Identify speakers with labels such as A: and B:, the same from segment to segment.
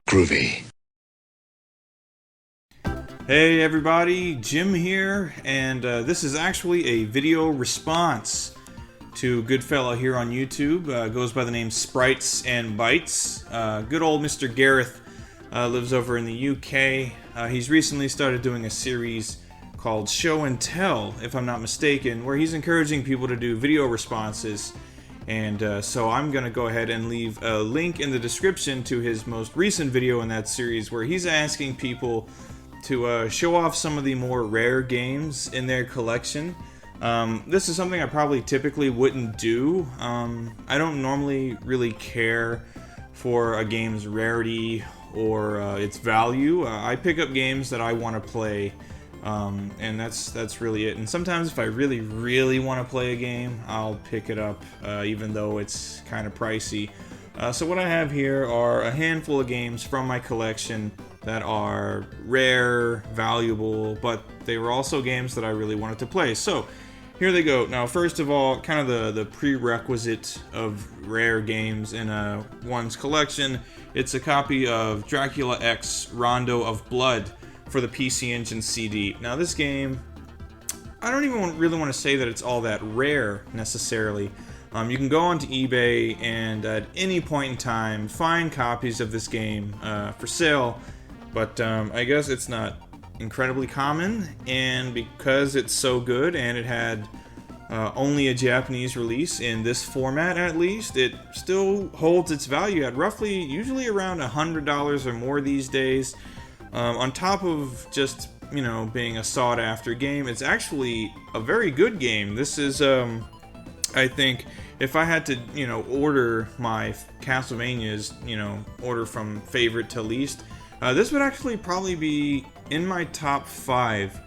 A: Groovy.
B: Hey everybody, Jim here, and this is actually a video response to a good fella here on YouTube. Goes by the name SpritesNBytes. Good old Mr. Gareth lives over in the UK. He's recently started doing a series called Show and Tell, if I'm not mistaken, where he's encouraging people to do video responses. And so I'm going to go ahead and leave a link in the description to his most recent video in that series where he's asking people to show off some of the more rare games in their collection. This is something I probably typically wouldn't do. I don't normally really care for a game's rarity or its value. I pick up games that I want to play, and that's really it. And sometimes if I really want to play a game, I'll pick it up, even though it's kind of pricey. So what I have here are a handful of games from my collection that are rare, valuable, but they were also games that I really wanted to play. So here they go. Now, first of all, kind of the prerequisite of rare games in one's collection, it's a copy of Dracula X Rondo of Blood for the PC Engine CD. Now, this game, I don't even really want to say that it's all that rare necessarily. You can go onto eBay and at any point in time find copies of this game for sale, but I guess it's not incredibly common, and because it's so good and it had only a Japanese release in this format at least, it still holds its value at roughly, usually around $100 or more these days. On top of just, you know, being a sought-after game, it's actually a very good game. This is, I think, if I had to, you know, order my Castlevanias, you know, order from favorite to least, this would actually probably be in my top 5.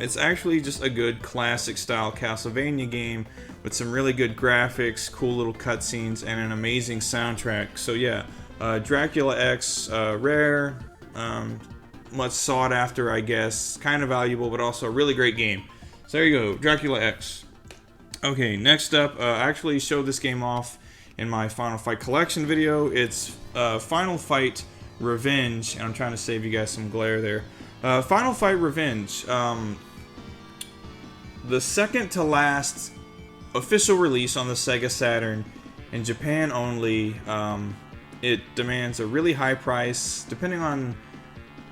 B: It's actually just a good classic-style Castlevania game with some really good graphics, cool little cutscenes, and an amazing soundtrack. So yeah, Dracula X, rare, much sought after, I guess, kind of valuable, but also a really great game. So there you go, Dracula X. Okay, next up, I actually showed this game off in my Final Fight collection video. It's Final Fight Revenge, and I'm trying to save you guys some glare there. Final Fight Revenge, the second to last official release on the Sega Saturn, in Japan only. It demands a really high price, depending on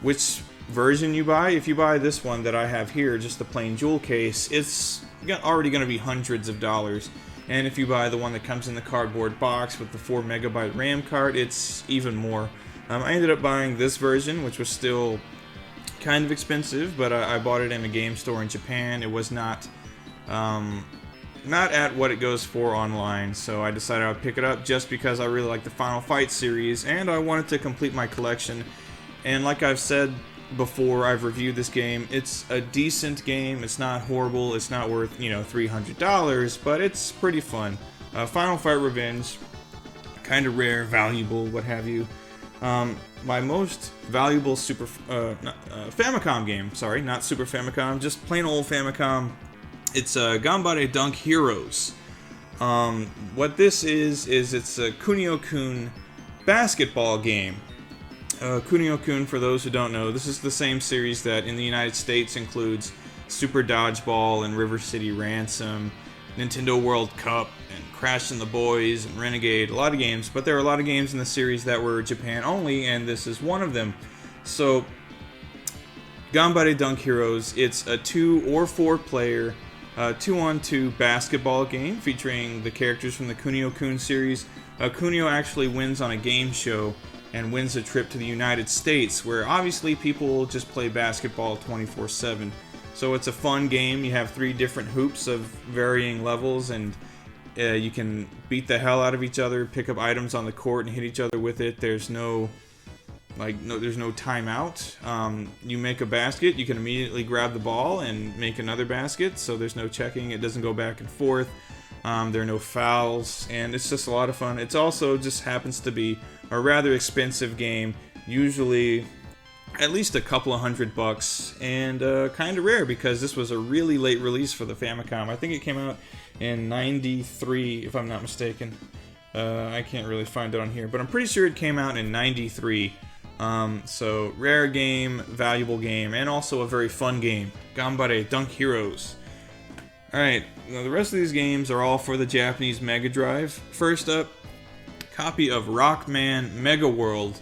B: which version you buy. If you buy this one that I have here, just the plain jewel case, it's already going to be hundreds of dollars. And if you buy the one that comes in the cardboard box with the 4 megabyte RAM card, it's even more. I ended up buying this version, which was still kind of expensive, but I bought it in a game store in Japan. It was not at what it goes for online, so I decided I would pick it up just because I really like the Final Fight series, and I wanted to complete my collection. And like I've said before, I've reviewed this game. It's a decent game. It's not horrible. It's not worth, you know, $300, but it's pretty fun. Final Fight Revenge, kind of rare, valuable, what have you. My most valuable Famicom game, sorry, not Super Famicom, just plain old Famicom. It's Ganbare Dunk Heroes. What this is it's a Kunio-kun basketball game. Kunio-kun, for those who don't know, this is the same series that in the United States includes Super Dodgeball and River City Ransom, Nintendo World Cup, and Crash and the Boys, and Renegade, a lot of games, but there are a lot of games in the series that were Japan only, and this is one of them. So, Ganbare Dunk Heroes, it's a 2 or 4 player, 2-on-2 basketball game featuring the characters from the Kunio-kun series. Kunio actually wins on a game show and wins a trip to the United States, where obviously people just play basketball 24/7. So it's a fun game. You have 3 different hoops of varying levels, and you can beat the hell out of each other, pick up items on the court, and hit each other with it. There's no timeout. You make a basket, you can immediately grab the ball and make another basket, so there's no checking. It doesn't go back and forth. There are no fouls, and it's just a lot of fun. It's also just happens to be a rather expensive game, usually at least a couple of $100, and kind of rare because this was a really late release for the Famicom. I think it came out in '93, if I'm not mistaken. I can't really find it on here, but I'm pretty sure it came out in '93. So rare game, valuable game, and also a very fun game. Gambare Dunk Heroes. Alright, now the rest of these games are all for the Japanese Mega Drive. First up, copy of Rockman Megaworld.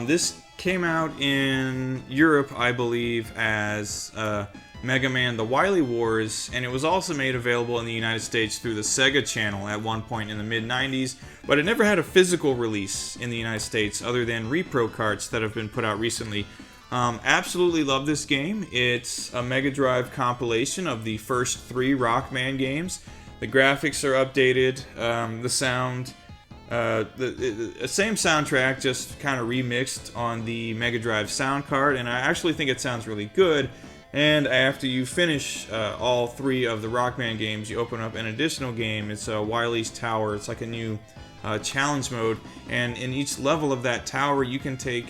B: This came out in Europe, I believe, as Mega Man The Wily Wars, and it was also made available in the United States through the Sega Channel at one point in the mid-90s, but it never had a physical release in the United States other than repro carts that have been put out recently. Absolutely love this game. It's a Mega Drive compilation of the first 3 Rockman games. The graphics are updated, the sound, the same soundtrack, just kind of remixed on the Mega Drive sound card, and I actually think it sounds really good. And after you finish all 3 of the Rockman games, you open up an additional game. It's Wily's Tower. It's like a new challenge mode, and in each level of that tower, you can take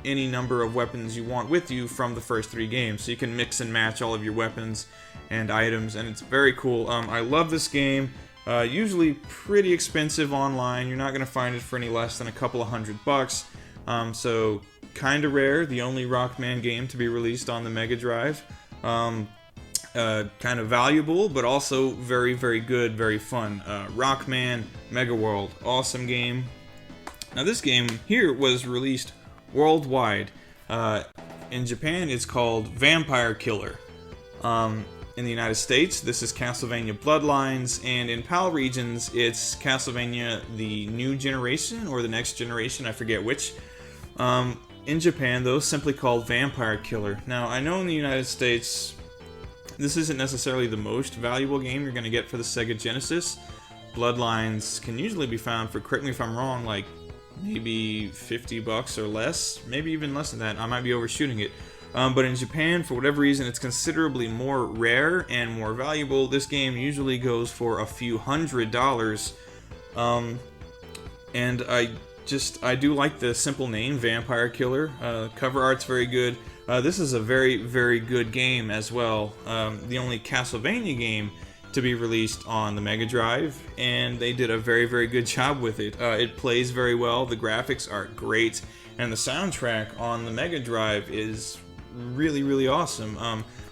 B: any number of weapons you want with you from the first 3 games. So you can mix and match all of your weapons and items, and it's very cool. I love this game. Usually pretty expensive online. You're not going to find it for any less than a couple of $100. So kind of rare, the only Rockman game to be released on the Mega Drive. Kind of valuable, but also very, very good, very fun. Rockman Megaworld, awesome game. Now this game here was released worldwide. In Japan, it's called Vampire Killer. In the United States, this is Castlevania Bloodlines, and in PAL regions, it's Castlevania the New Generation, or the Next Generation, I forget which. In Japan, though, simply called Vampire Killer. Now, I know in the United States, this isn't necessarily the most valuable game you're going to get for the Sega Genesis. Bloodlines can usually be found for, correct me if I'm wrong, like maybe $50 or less, maybe even less than that. I might be overshooting it. But in Japan, for whatever reason, it's considerably more rare and more valuable. This game usually goes for a few $100s. And I do like the simple name, Vampire Killer. Cover art's very good. This is a very, very good game as well. The only Castlevania game to be released on the Mega Drive, and they did a very, very good job with it. It plays very well, the graphics are great, and the soundtrack on the Mega Drive is really, really awesome.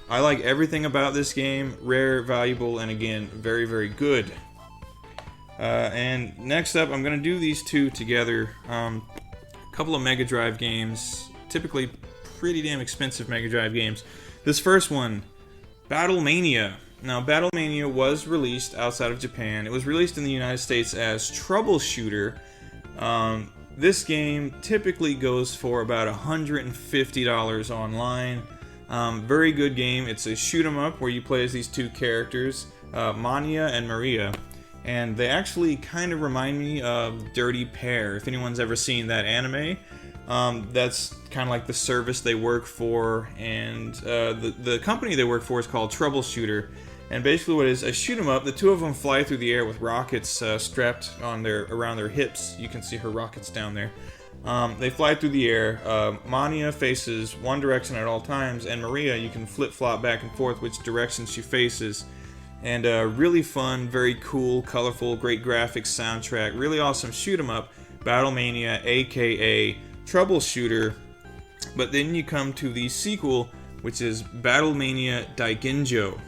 B: I like everything about this game. Rare, valuable, and again, very, very good. And next up, I'm going to do these 2 together. A couple of Mega Drive games, typically pretty damn expensive Mega Drive games. This first one, Battle Mania. Now, Battle Mania was released outside of Japan. It was released in the United States as Troubleshooter. This game typically goes for about $150 online. Very good game. It's a shoot 'em up where you play as these 2 characters, Mania and Maria. And they actually kind of remind me of Dirty Pair. If anyone's ever seen that anime, that's kind of like the service they work for. And the company they work for is called Troubleshooter. And basically what it is, a shoot 'em up, the 2 of them fly through the air with rockets strapped on around their hips. You can see her rockets down there. They fly through the air. Mania faces one direction at all times, and Maria, you can flip-flop back and forth which direction she faces. And really fun, very cool, colorful, great graphics, soundtrack, really awesome shoot 'em up. Battle Mania, aka Troubleshooter. But then you come to the sequel, which is Battle Mania Daiginjo.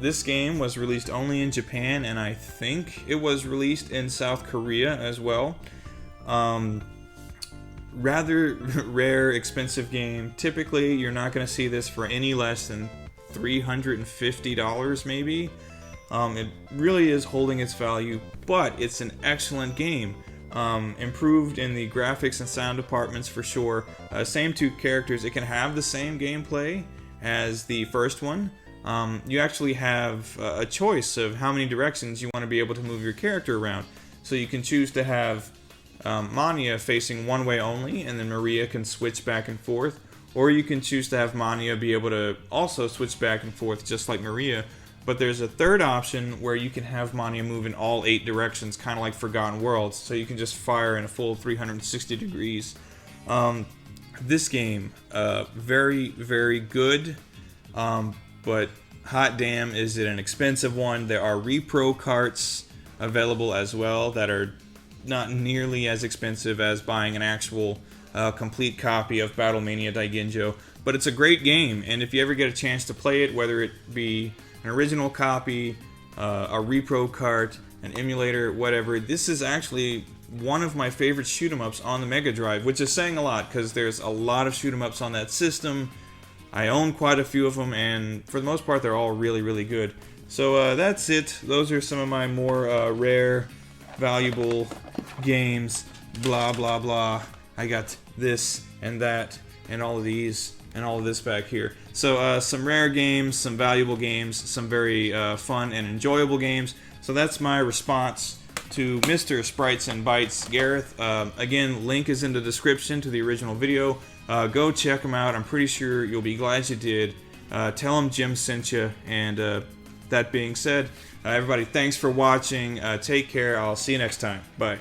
B: This game was released only in Japan, and I think it was released in South Korea as well. Rather rare, expensive game. Typically, you're not going to see this for any less than $350 maybe. It really is holding its value, but it's an excellent game. Improved in the graphics and sound departments for sure. Same 2 characters. It can have the same gameplay as the first one. You actually have a choice of how many directions you want to be able to move your character around. So you can choose to have Mania facing one way only, and then Maria can switch back and forth. Or you can choose to have Mania be able to also switch back and forth just like Maria. But there's a third option where you can have Mania move in all 8 directions, kind of like Forgotten Worlds. So you can just fire in a full 360 degrees. This game, very, very good. But hot damn, is it an expensive one. There are repro carts available as well that are not nearly as expensive as buying an actual complete copy of Battle Mania Daiginjo, but it's a great game, and if you ever get a chance to play it, whether it be an original copy, a repro cart, an emulator, whatever, this is actually one of my favorite shoot-'em-ups on the Mega Drive, which is saying a lot, because there's a lot of shoot-'em-ups on that system. I own quite a few of them, and for the most part, they're all really, really good. So that's it. Those are some of my more rare, valuable games. Blah, blah, blah. I got this and that and all of these and all of this back here. So some rare games, some valuable games, some very fun and enjoyable games. So that's my response to Mr. SpritesNBytes Gareth. Again, link is in the description to the original video. Go check him out. I'm pretty sure you'll be glad you did. Tell him Jim sent you. And that being said, everybody, thanks for watching. Take care. I'll see you next time. Bye.